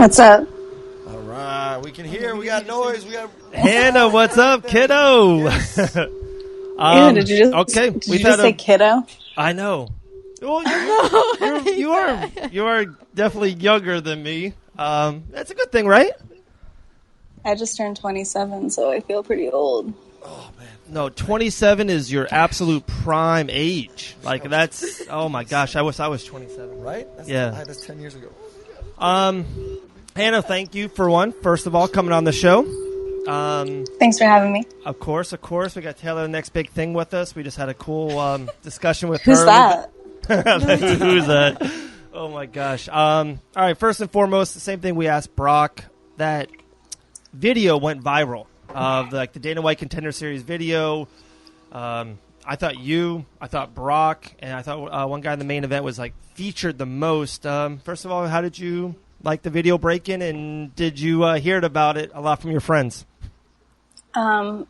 What's up? All right, we can hear. We got noise. We got Hannah. What's up, kiddo? Yes. Did you just okay? Did you just say kiddo? I know. Well, you are definitely younger than me. That's a good thing, right? I just turned 27, so I feel pretty old. Oh man. No, 27 is your absolute prime age. Like that's. Oh my gosh, I wish I was 27. Right? Yeah. That's 10 years ago. Hannah, thank you for first of all, coming on the show. Thanks for having me. Of course. We got Taylor, the next big thing with us. We just had a cool discussion with Who's her. that? Who's that? Oh my gosh. All right. First and foremost, the same thing we asked Brock. That video went viral of the Dana White Contender Series video. I thought Brock, and I thought one guy in the main event was featured the most. First of all, how did you like the video break-in, and did you hear about it a lot from your friends? I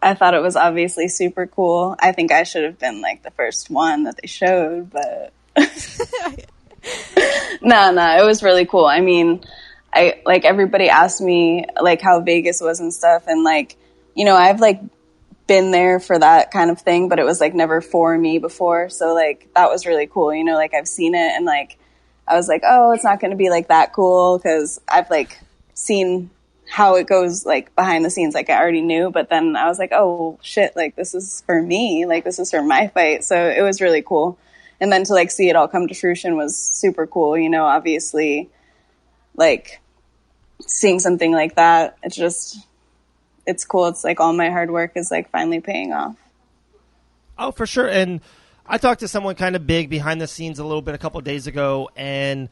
thought it was obviously super cool. I think I should have been the first one that they showed, but no, it was really cool. I mean, everybody asked me how Vegas was and stuff, and I've been there for that kind of thing, but it was never for me before. So that was really cool. I've seen it, and I was oh, it's not going to be that cool because I've seen how it goes behind the scenes. I already knew, but then I was oh shit, this is for me. This is for my fight. So it was really cool. And then to see it all come to fruition was super cool. Obviously seeing something like that, it's cool. It's all my hard work is finally paying off. Oh, for sure. And I talked to someone kind of big behind the scenes a little bit a couple of days ago, and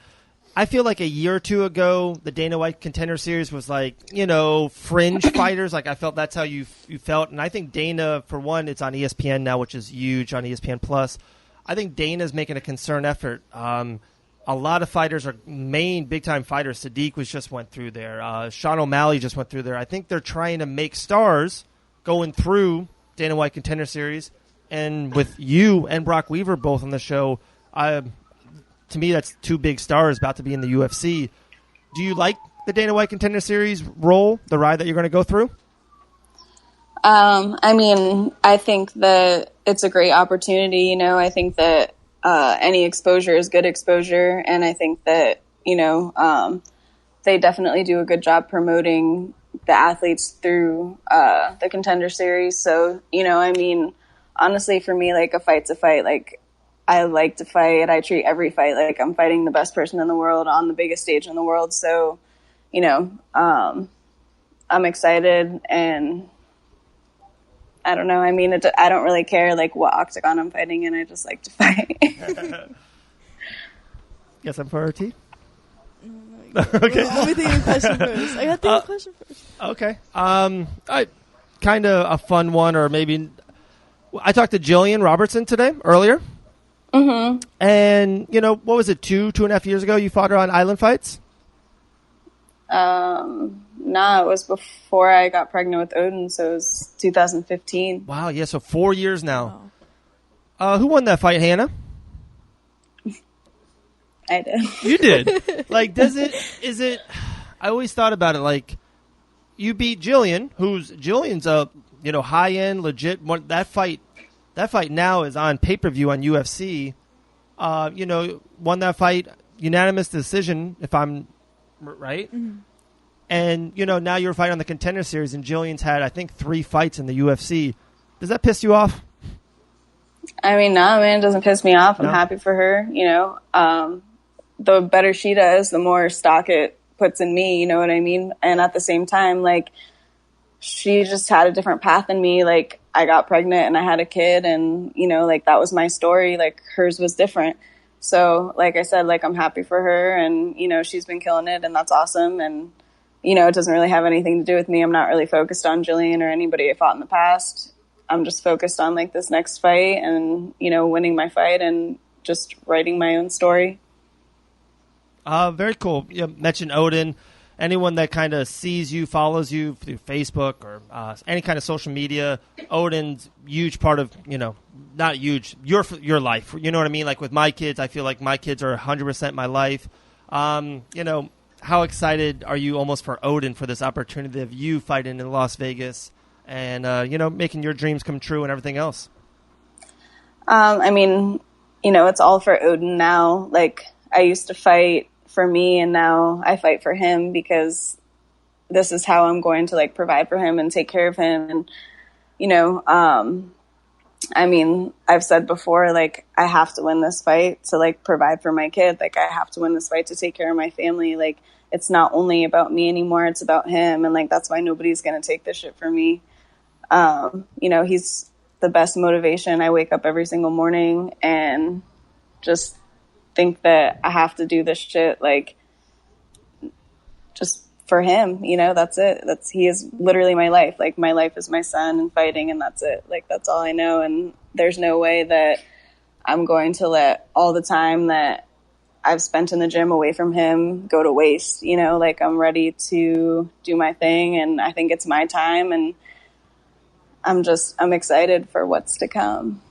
I feel a year or two ago, the Dana White Contender Series was fringe fighters. I felt that's how you felt. And I think Dana, for one, it's on ESPN now, which is huge on ESPN Plus. I think Dana's making a concerned effort. A lot of fighters are main big-time fighters. Sadiq just went through there. Sean O'Malley just went through there. I think they're trying to make stars going through Dana White Contender Series. And with you and Brock Weaver both on the show, to me, that's two big stars about to be in the UFC. Do you like the Dana White Contender Series role, the ride that you're going to go through? I mean, I think that it's a great opportunity. I think that any exposure is good exposure. And I think that, they definitely do a good job promoting the athletes through the Contender Series. So, honestly, for me, a fight's a fight. I like to fight. I treat every fight like I'm fighting the best person in the world on the biggest stage in the world. So, I'm excited, and I don't know. I mean, I don't really care what octagon I'm fighting in. I just like to fight. Yes, I'm for RT. Okay. Let me think of a question first. I got to think of a question first. Okay. Kind of a fun one, or maybe I talked to Jillian Robertson earlier. Mm-hmm. And, what was it, 2.5 years ago you fought her on Island Fights? Nah, it was before I got pregnant with Odin, so it was 2015. Wow, yeah, so 4 years now. Wow. Who won that fight, Hannah? I did. You did? I always thought about it, you beat Jillian, Jillian's a, high-end, legit, that fight now is on pay-per-view on UFC. Won that fight, unanimous decision, if I'm right. Mm-hmm. And, now you're fighting on the Contender Series, and Jillian's had, I think, 3 fights in the UFC. Does that piss you off? I mean, no, man, it doesn't piss me off. I'm happy for her, The better she does, the more stock it puts in me, you know what I mean? And at the same time, she just had a different path than me. I got pregnant and I had a kid, and, that was my story. Hers was different. So, like I said, I'm happy for her, and, she's been killing it, and that's awesome. And, it doesn't really have anything to do with me. I'm not really focused on Jillian or anybody I fought in the past. I'm just focused on this next fight and, winning my fight and just writing my own story. Very cool. You mentioned Odin. Anyone that kind of sees you, follows you through Facebook or any kind of social media, Odin's huge part of, not huge, your life. You know what I mean? With my kids, I feel like my kids are 100% my life. how excited are you almost for Auken for this opportunity of you fighting in Las Vegas and, making your dreams come true and everything else? I mean, it's all for Auken now. Like, I used to fight for me, and now I fight for him because this is how I'm going to, like, provide for him and take care of him. And, I mean, I've said before, like, I have to win this fight to, like, provide for my kid. Like, I have to win this fight to take care of my family. Like, it's not only about me anymore. It's about him. And, like, that's why nobody's going to take this shit from me. He's the best motivation. I wake up every single morning and just think that I have to do this shit, like, just for him, that's it. He is literally my life. Like, my life is my son and fighting, and that's it. Like, that's all I know. And there's no way that I'm going to let all the time that I've spent in the gym away from him go to waste. Like, I'm ready to do my thing, and I think it's my time, and I'm excited for what's to come.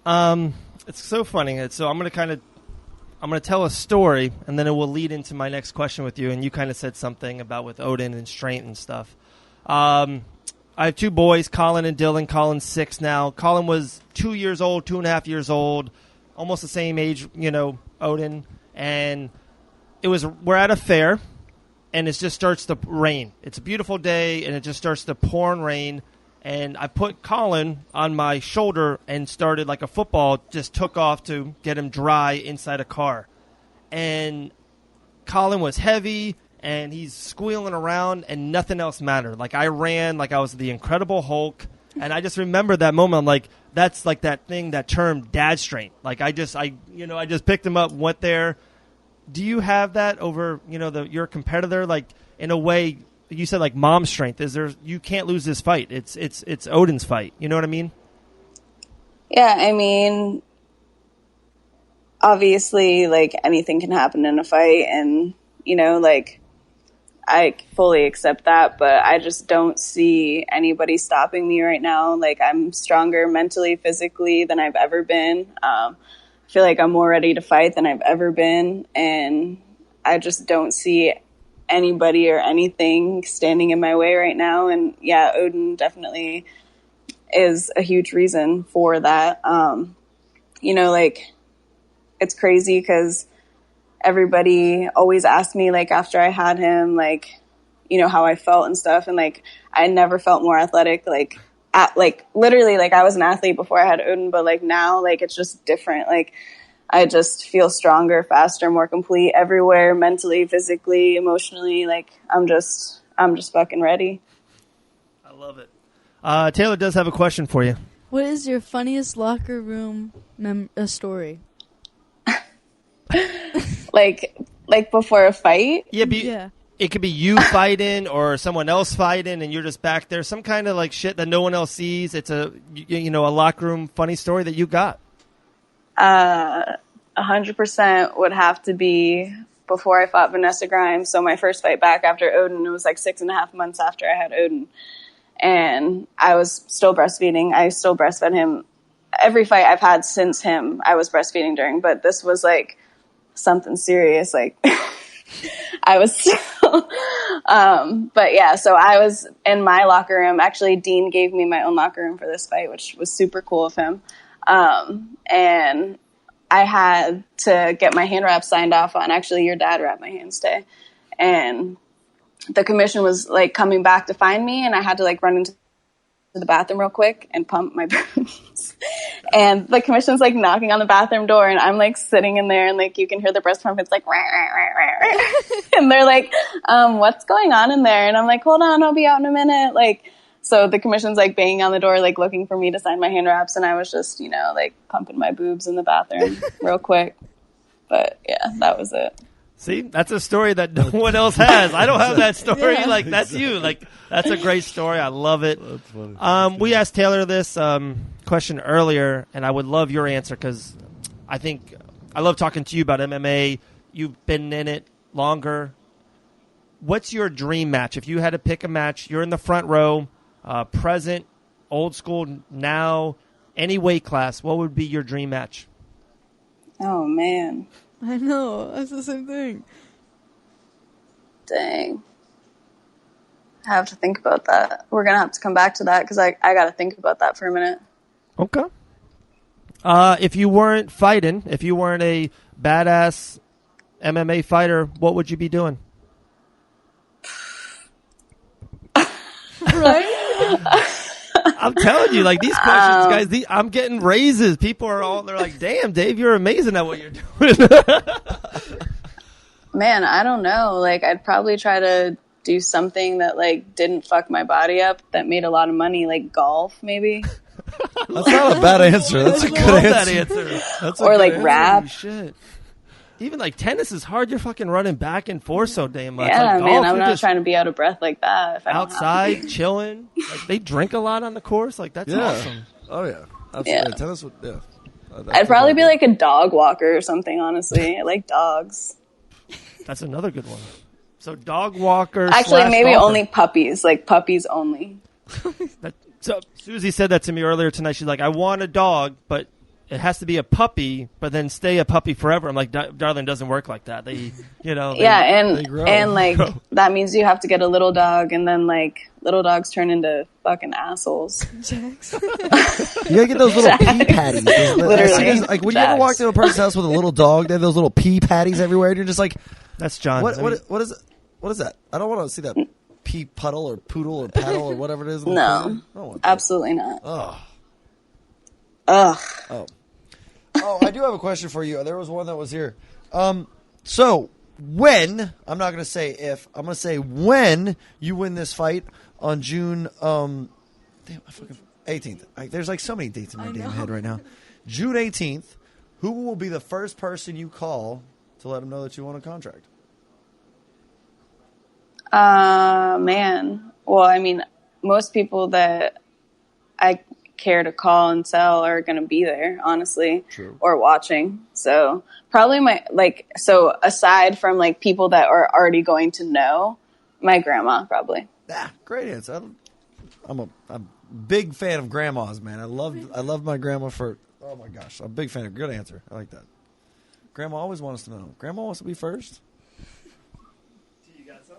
It's so funny. So I'm going to tell a story, and then it will lead into my next question with you. And you kind of said something about with Auken and strength and stuff. I have two boys, Colin and Dylan. Colin's 6 now. Colin was 2 years old, 2.5 years old, almost the same age, Auken. And we're at a fair, and it just starts to rain. It's a beautiful day, and it just starts to pour and rain. And I put Colin on my shoulder and started like a football, just took off to get him dry inside a car. And Colin was heavy, and he's squealing around, and nothing else mattered. Like, I ran like I was the Incredible Hulk. And I just remember that moment. I'm like, that's like that thing, that term, dad strength. Like, I just picked him up, went there. Do you have that over, your competitor? Like, in a way, you said like mom strength. You can't lose this fight. It's Auken's fight. You know what I mean? Yeah, I mean, obviously, like, anything can happen in a fight, and like, I fully accept that, but I just don't see anybody stopping me right now. Like, I'm stronger mentally, physically than I've ever been. I feel like I'm more ready to fight than I've ever been, and I just don't see anybody or anything standing in my way right now. And yeah, Auken definitely is a huge reason for that. Like, it's crazy because everybody always asked me, like, after I had him, like, how I felt and stuff. And like, I never felt more athletic. Like, literally, like, I was an athlete before I had Auken, but like now, like, it's just different. Like, I just feel stronger, faster, more complete everywhere, mentally, physically, emotionally. Like, I'm just fucking ready. I love it. Taylor does have a question for you. What is your funniest locker room story? like before a fight? Yeah. It could be you fighting or someone else fighting, and you're just back there. Some kind of like shit that no one else sees. It's a locker room funny story that you got. 100% would have to be before I fought Vanessa Grimes. So my first fight back after Auken, it was like 6.5 months after I had Auken, and I was still breastfeeding. I still breastfed him. Every fight I've had since him, I was breastfeeding during, but this was like something serious. Like, I was still, but yeah, so I was in my locker room. Actually, Dean gave me my own locker room for this fight, which was super cool of him. And I had to get my hand wraps signed off on. Actually, your dad wrapped my hands today. And the commission was like coming back to find me, and I had to like run into the bathroom real quick and pump my boobs. And the commission's like knocking on the bathroom door, and I'm like sitting in there, and like you can hear the breast pump. It's like, rah, rah, rah, rah, rah. And they're like, what's going on in there? And I'm like, hold on, I'll be out in a minute. Like, so the commission's like banging on the door, like looking for me to sign my hand wraps. And I was just, like pumping my boobs in the bathroom real quick. But yeah, that was it. See, that's a story that no one else has. I don't have that story. Yeah. Like, that's you. Like, that's a great story. I love it. That's funny. We asked Taylor this question earlier, and I would love your answer because I think I love talking to you about MMA. You've been in it longer. What's your dream match? If you had to pick a match, you're in the front row, present, old school, now, any weight class, what would be your dream match? Oh, man. I know. That's the same thing. Dang. I have to think about that. We're going to have to come back to that because I got to think about that for a minute. Okay. If you weren't fighting, if you weren't a badass MMA fighter, what would you be doing? Right? I'm telling you, like, these questions, guys, I'm getting raises. People they're like, damn, Dave, you're amazing at what you're doing. Man, I don't know. Like, I'd probably try to do something that, like, didn't fuck my body up, that made a lot of money, like golf, maybe. That's not a bad answer. That's a good answer. That's or, like, rap. Shit. Even, like, tennis is hard. You're fucking running back and forth so damn much. Yeah, like, man, I'm not trying to be out of breath like that. If I don't outside, chilling. Like, they drink a lot on the course. Like, that's awesome. Oh, yeah. Absolutely. Yeah. Tennis would, yeah. I'd probably be like a dog walker or something, honestly. I like dogs. That's another good one. So dog walker. Actually, maybe golfer. only puppies. Like puppies only. So Susie said that to me earlier tonight. She's like, I want a dog, but it has to be a puppy, but then stay a puppy forever. I'm like, darling, doesn't work like that. They grow. And like that means you have to get a little dog, and then like little dogs turn into fucking assholes. Jax. You gotta get those little pee patties. Literally. Like when you ever walk to a person's house with a little dog, they have those little pee patties everywhere, and you're just like, that's John. What is it? What is that? I don't want to see that pee puddle or poodle or paddle or whatever it is. No, absolutely not. Ugh. Ugh. Oh, I do have a question for you. There was one that was here. So when, I'm not going to say if, I'm going to say when you win this fight on June 18th. There's like so many dates in my damn head right now. June 18th, who will be the first person you call to let them know that you won a contract? Man. Well, I mean, most people that I care to call and tell are going to be there, honestly. True. Or watching. So probably aside from like people that are already going to know, my grandma probably. Great answer. I'm a big fan of grandmas, man. I love my grandma for, oh my gosh, I'm a big fan of, good answer. I like that. Grandma always wants to know. Grandma wants to be first. You got some?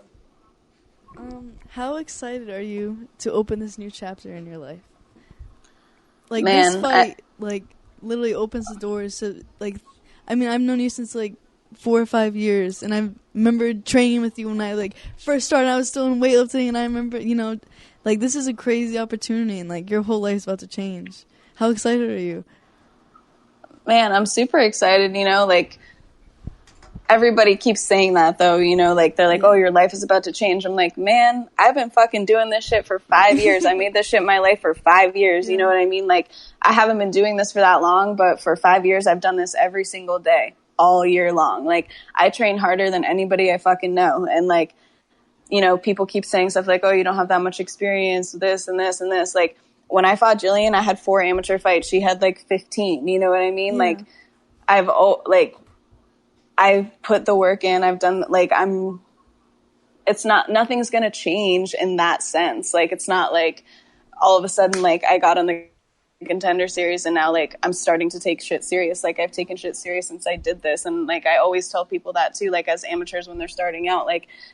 How excited are you to open this new chapter in your life? Like, Man, this fight, literally opens the doors to, like, I mean, I've known you since, 4 or 5 years, and I remember training with you when I, first started. I was still in weightlifting, and I remember, this is a crazy opportunity, and, your whole life's about to change. How excited are you? Man, I'm super excited, everybody keeps saying that though, they're like, oh, your life is about to change. I'm like, man, I've been fucking doing this shit for 5 years. I made this shit my life for 5 years. You know what I mean? I haven't been doing this for that long, but for 5 years, I've done this every single day, all year long. I train harder than anybody I fucking know. And people keep saying stuff like, oh, you don't have that much experience, this and this and this. When I fought Jillian, I had 4 amateur fights. She had 15. You know what I mean? Yeah. I've put the work in. I've done nothing's going to change in that sense. It's not all of a sudden, I got on the Contender series and now I'm starting to take shit serious. I've taken shit serious since I did this. And I always tell people that too, as amateurs when they're starting out,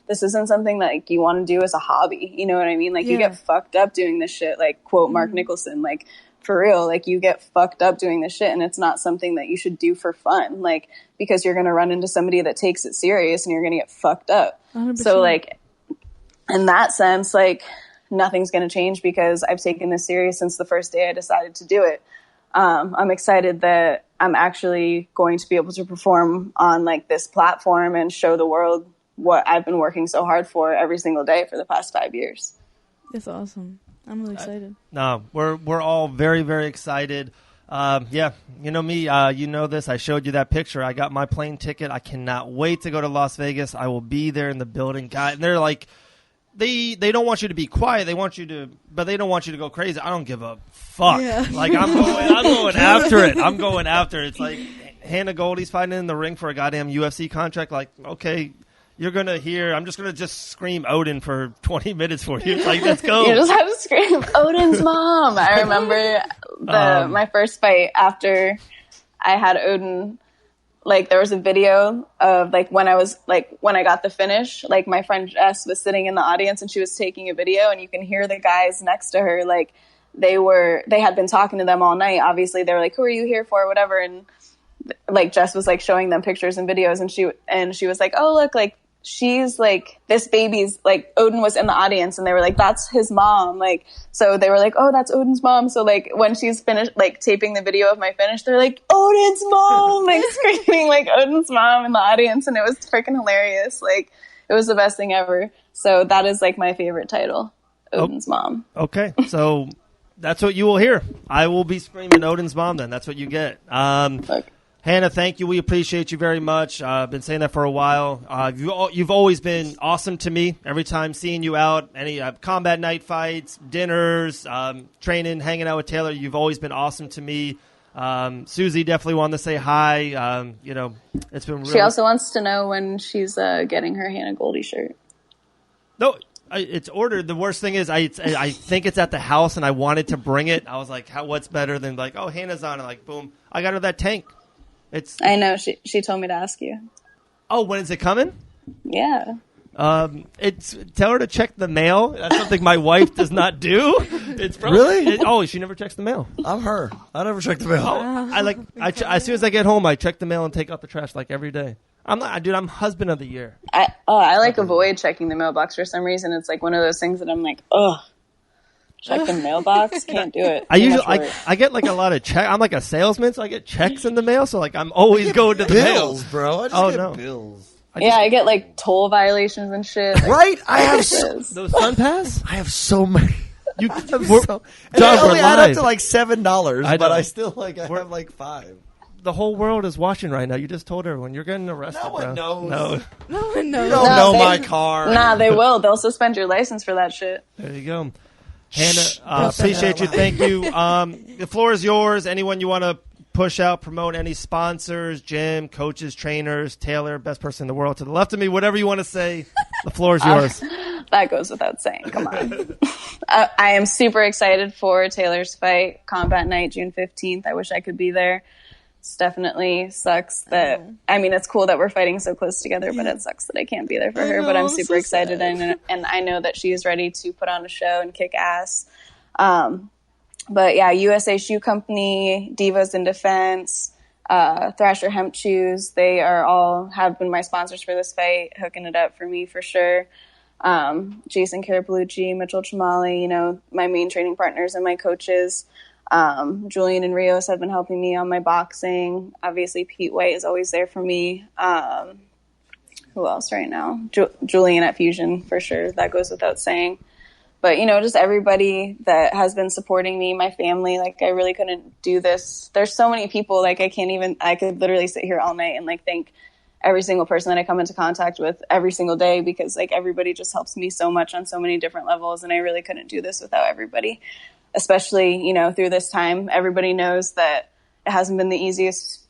this isn't something that you want to do as a hobby. You know what I mean? You get fucked up doing this shit, quote Mark Nicholson, for real, you get fucked up doing this shit, and it's not something that you should do for fun, because you're going to run into somebody that takes it serious and you're going to get fucked up. 100%. So, in that sense, nothing's going to change because I've taken this serious since the first day I decided to do it. I'm excited that I'm actually going to be able to perform on, this platform and show the world what I've been working so hard for every single day for the past 5 years. That's awesome. I'm really excited. No, we're all very, very excited. Yeah, you know me. You know this. I showed you that picture. I got my plane ticket. I cannot wait to go to Las Vegas. I will be there in the building. God, and they're like, they don't want you to be quiet. They want you to, but they don't want you to go crazy. I don't give a fuck. Yeah. I'm going after it. I'm going after it. It's Hannah Goldy's fighting in the ring for a goddamn UFC contract. Okay. You're going to hear, I'm just going to scream Odin for 20 minutes for you. Let's go. You just have to scream Odin's mom. I remember my first fight after I had Odin like there was a video of like when I got the finish, like my friend Jess was sitting in the audience and she was taking a video, and you can hear the guys next to her, like they had been talking to them all night. Obviously they were like, who are you here for, whatever. And like Jess was like showing them pictures and videos, and she was like, oh look, like she's like, this baby's like, Odin was in the audience, and they were like, that's his mom. Like, so they were like, oh, that's Odin's mom. So like when she's finished like taping the video of my finish, they're like, Odin's mom, like screaming like Odin's mom in the audience. And it was freaking hilarious. Like it was the best thing ever. So that is like my favorite title, Odin's mom. Okay. So that's what you will hear. I will be screaming Odin's mom then. That's what you get. Okay. Hannah, thank you. We appreciate you very much. I've been saying that for a while. You've always been awesome to me. Every time seeing you out, any combat night fights, dinners, training, hanging out with Taylor, you've always been awesome to me. Susie definitely wanted to say hi. It's been really... She also wants to know when she's getting her Hannah Goldy shirt. No, it's ordered. The worst thing is I think it's at the house, and I wanted to bring it. I was like, what's better than like, oh, Hannah's on, and like, boom, I got her that tank. I know. She told me to ask you. Oh, when is it coming? Yeah. Tell her to check the mail. That's something my wife does not do. It's really? She never checks the mail. I'm her. I never check the mail. As soon as I get home, I check the mail and take out the trash like every day. I'm husband of the year. I avoid checking the mailbox for some reason. It's like one of those things that I'm like, ugh. Check the mailbox? Can't do it. I get like a lot of check. I'm like a salesman, so I get checks in the mail. So like I'm always going to the bills, mail. bro. I just get bills. I get like toll violations and shit. Like, right? I have those Sun Pass. I have so many. They only add up to like $7, but I still I have like 5. The whole world is watching right now. You just told everyone you're getting arrested. No one knows. No one knows. You don't know my car. Nah, they will. They'll suspend your license for that shit. There you go. Hannah, appreciate you. Thank you. The floor is yours. Anyone you want to push out, promote, any sponsors, gym, coaches, trainers, Taylor, best person in the world to the left of me, whatever you want to say, the floor is yours. That goes without saying. Come on. I am super excited for Taylor's fight, Combat Night, June 15th. I wish I could be there. It's definitely sucks that, it's cool that we're fighting so close together, but it sucks that I can't be there for her. But I'm super excited, and I know that she is ready to put on a show and kick ass. But yeah, USA Shoe Company, Divas in Defense, Thrasher Hemp Shoes, they have been my sponsors for this fight, hooking it up for me for sure. Jason Carapellucci, Mitchell Chamali, my main training partners and my coaches. Julian and Rios have been helping me on my boxing. Obviously, Pete White is always there for me. Who else right now? Julian at Fusion, for sure. That goes without saying. But, just everybody that has been supporting me, my family, like, I really couldn't do this. There's so many people, like, I could literally sit here all night and, like, thank every single person that I come into contact with every single day, because, like, everybody just helps me so much on so many different levels, and I really couldn't do this without everybody. Especially, through this time. Everybody knows that it hasn't been the easiest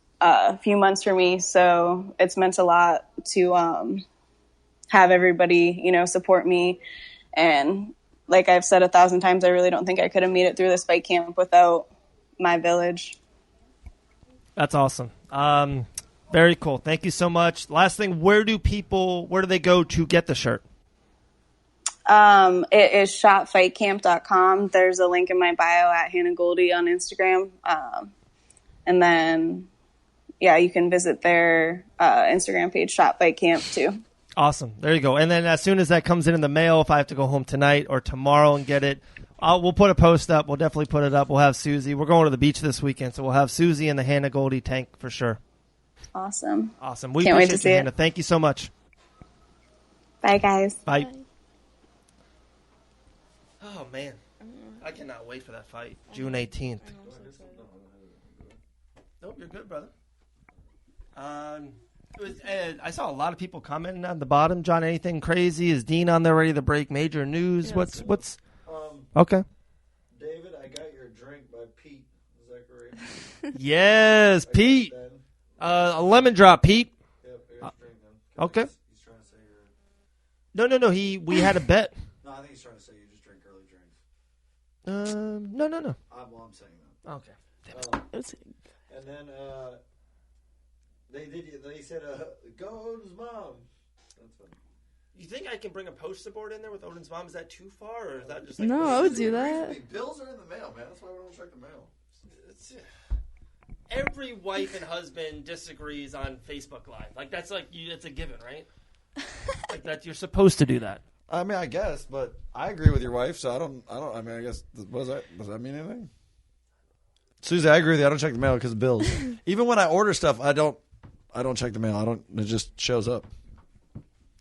few months for me, so it's meant a lot to have everybody, support me. And like I've said 1,000 times, I really don't think I could have made it through this fight camp without my village. That's awesome. Very cool. Thank you so much. Last thing, where do they go to get the shirt? It is shopfightcamp.com. There's a link in my bio at Hannah Goldy on Instagram. And then, you can visit their Instagram page, Shop Fight Camp, too. Awesome. There you go. And then as soon as that comes in the mail, if I have to go home tonight or tomorrow and get it, we'll put a post up. We'll definitely put it up. We'll have Susie. We're going to the beach this weekend, so we'll have Susie and the Hannah Goldy tank for sure. Awesome. We Can't wait to appreciate see you, it. Hannah. Thank you so much. Bye, guys. Bye. Oh, man. I cannot wait for that fight. June 18th. Nope, you're good, brother. I saw a lot of people commenting on the bottom. John, anything crazy? Is Dean on there ready to break major news? Yeah, What's okay. David, I got your drink by Pete. Is that correct? Yes, Pete. A lemon drop, Pete. Yep, here's drink then. Okay. He's trying to say you're... No. We had a bet. No, I think he's trying to say you just drink early drinks. No. I'm saying that. Okay. And then They said, "Go Odin's mom." That's funny. You think I can bring a poster board in there with Odin's mom? Is that too far, or is that just No, I would do that. Bills are in the mail, man. That's why we don't check the mail. Every wife and husband disagrees on Facebook Live. Like that's it's a given, right? Like that you're supposed to do that. I mean, I guess, but I agree with your wife, so I don't. I mean, I guess does that mean anything? Susie, I agree with you. I don't check the mail because of bills. Even when I order stuff, I don't check the mail. It just shows up.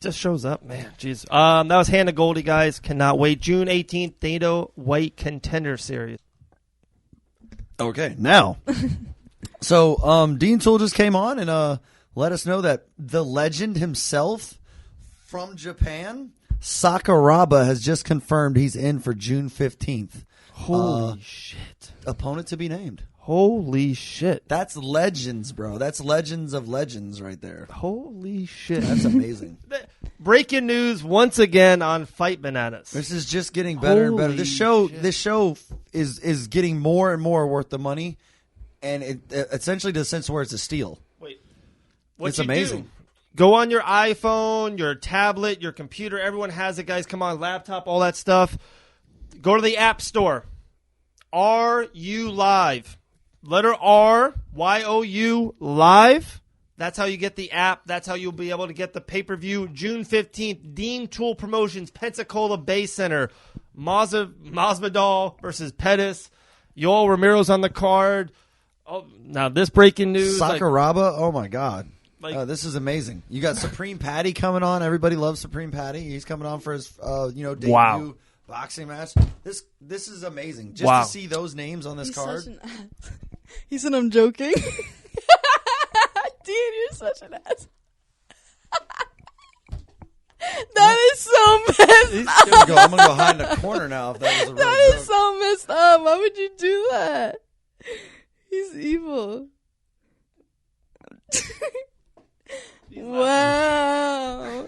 Just shows up, man. Jeez. That was Hannah Goldy, guys. Cannot wait. June 18th, Dana White Contender Series. Okay, now. So, Dean Toole just came on and let us know that the legend himself from Japan, Sakuraba, has just confirmed he's in for June 15th. Holy shit. Opponent to be named. Holy shit. That's legends, bro. That's legends of legends right there. Holy shit. That's amazing. Breaking news once again on Fight Bananas. This is just getting better and better. This show is getting more and more worth the money, and it essentially to the sense where it's a steal. Wait. It's amazing. Go on your iPhone, your tablet, your computer. Everyone has it, guys. Come on, laptop, all that stuff. Go to the App Store. RU Live. Letter R, YOU, Live. That's how you get the app. That's how you'll be able to get the pay-per-view. June 15th, Dean Toole Promotions, Pensacola Bay Center. Masvidal versus Pettis. Yoel Romero's on the card. Oh, now this breaking news. Sakuraba, oh my God. This is amazing. You got Supreme Patty coming on. Everybody loves Supreme Patty. He's coming on for his debut boxing match. This is amazing. Just to see those names on this card. He said I'm joking. Dean, you're such an ass. That is so messed up. I'm gonna go hide in the corner now. If that was a real That joke. is so messed up. Why would you do that? He's evil. Wow.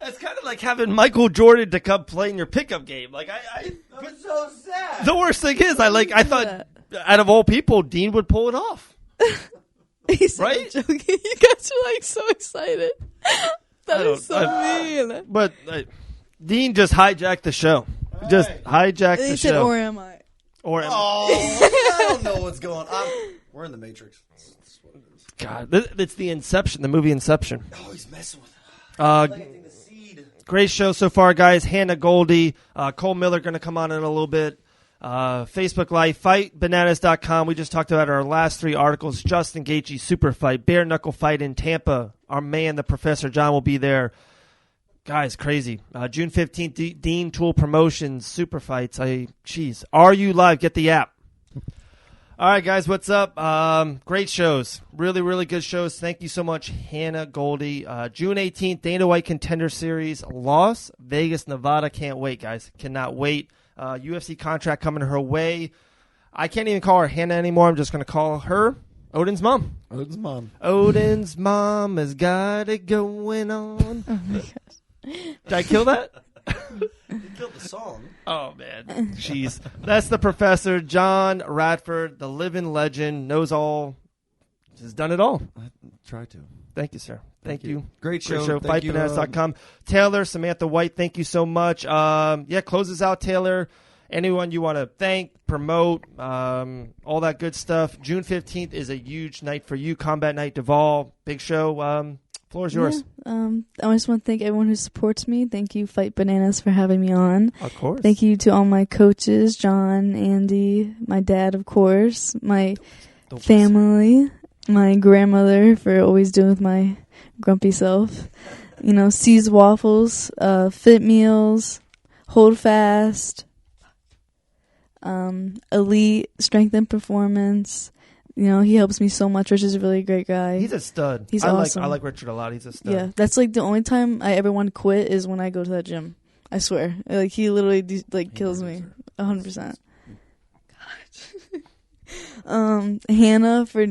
That's kind of like having Michael Jordan to come play in your pickup game. Like I'm so sad. The worst thing is, I thought out of all people, Dean would pull it off. He's right? Joking. You guys are so excited. That is so mean. But Dean just hijacked the show. Just hijacked the said, show. or am I? Or am I? I don't know what's going on. We're in the Matrix. That's what it is. God, it's the Inception, the movie Inception. Oh, he's messing with planting the seed. Great show so far, guys. Hannah Goldy, Cole Miller going to come on in a little bit. Facebook Live, fightbananas.com. We just talked about our last 3 articles. Justin Gaethje, super fight, bare knuckle fight in Tampa. Our man, the Professor Jon, will be there. Guys, crazy. June 15th, Dean Toole Promotions, super fights. Are you live? Get the app. All right, guys, what's up? Great shows. Really, really good shows. Thank you so much, Hannah Goldy. June 18th, Dana White Contender Series, Las Vegas, Nevada. Can't wait, guys. Cannot wait. UFC contract coming her way. I can't even call her Hannah anymore. I'm just going to call her Odin's mom. Odin's mom. Odin's mom has got it going on. Oh, my gosh. Did I kill that? You killed the song. Oh, man. Jeez. That's the Professor, Jon Radfor, the living legend, knows all, has done it all. I try to. Thank you, sir. Thank you. Great show. FightBananas.com. Taylor, Samantha White, thank you so much. Closes out, Taylor. Anyone you want to thank, promote, all that good stuff. June 15th is a huge night for you. Combat Night, Duvall. Big show. Floor is yours. I just want to thank everyone who supports me. Thank you, Fight Bananas, for having me on. Of course. Thank you to all my coaches, John, Andy, my dad, of course, my family, my grandmother for always doing with my grumpy self. C's Waffles, Fit Meals, Hold Fast, Elite Strength and Performance. He helps me so much. Rich is a really great guy. He's a stud. He's awesome. I like Richard a lot. He's a stud. Yeah, that's the only time I ever want to quit is when I go to that gym. I swear. He literally kills me 100%. Hannah for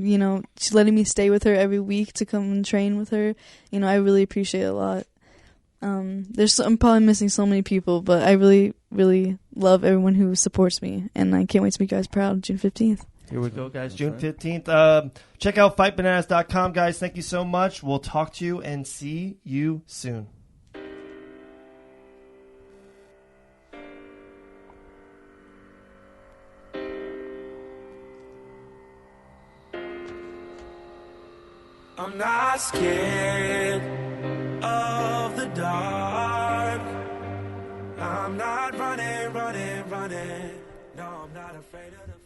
she's letting me stay with her every week to come and train with her. I really appreciate it a lot. I'm probably missing so many people, but I really, really love everyone who supports me, and I can't wait to make you guys proud June 15th. Here we go, guys. June 15th. Check out fightbananas.com, guys. Thank you so much. We'll talk to you and see you soon. I'm not scared of the dark. I'm not running. No, I'm not afraid of the